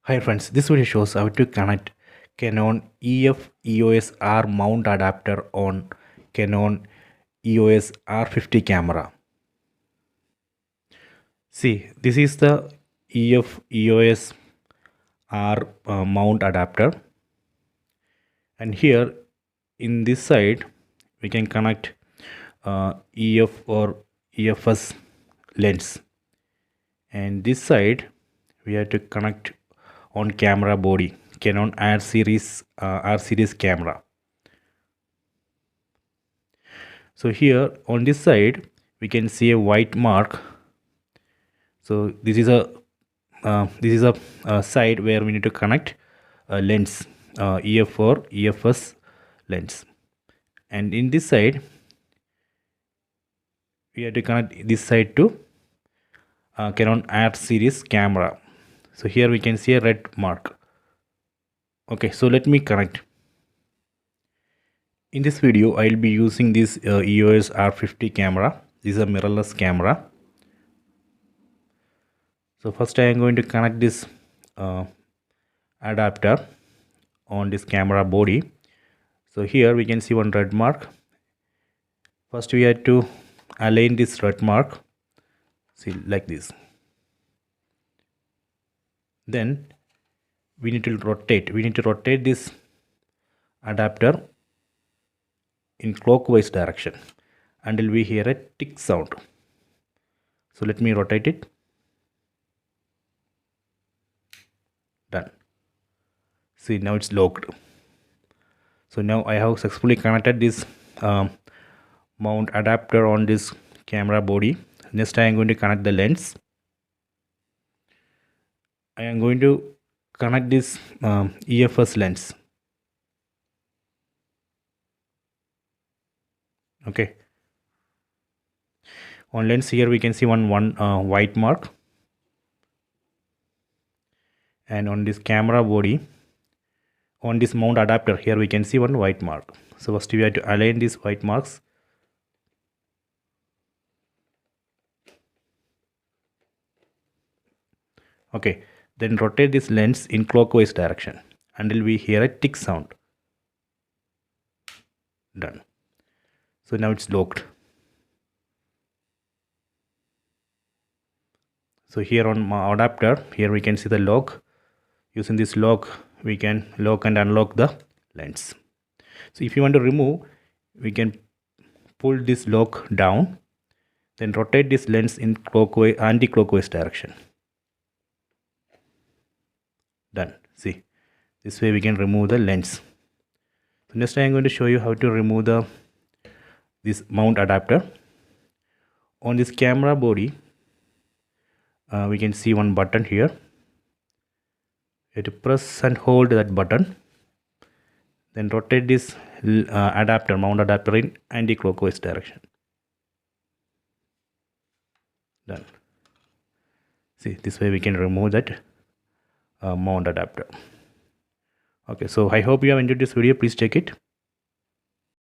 Hi friends, this video shows how to connect Canon EF-EOS R mount adapter on Canon EOS R50 camera. See, this is the EF-EOS R mount adapter, and here in this side we can connect EF or EF-S lens, and this side we have to connect on camera body Canon R series camera. So here on this side we can see a white mark. So this is a side where we need to connect a lens, EF or EF-S lens, and in this side we have to connect this side to Canon R series camera. So here we can see a red mark. Okay, so let me connect. In this video I'll be using this EOS R50 camera. This is a mirrorless camera. So first I am going to connect this adapter on this camera body. So here we can see one red mark. First we have to align this red mark, see, like this. Then we need to rotate this adapter in clockwise direction until we hear a tick sound. So let me rotate it. Done. See, now it's locked. So now I have successfully connected this mount adapter on this camera body. Next I am going to connect the lens. I am going to connect this EF-S lens. Okay, on lens here we can see one white mark, and on this camera body, on this mount adapter, here we can see one white mark. So first we have to align these white marks. Okay, then rotate this lens in clockwise direction until we hear a tick sound. Done. So now it's locked. So here on my adapter, here we can see the lock. Using this lock we can lock and unlock the lens. So if you want to remove, we can pull this lock down, then rotate this lens in anti-clockwise direction. Done. See, this way we can remove the lens. So next I am going to show you how to remove this mount adapter. On this camera body we can see one button here. You have to press and hold that button, then rotate this mount adapter in anti-clockwise direction. Done. See, this way we can remove that mount adapter. Okay, so I hope you have enjoyed this video. Please check it.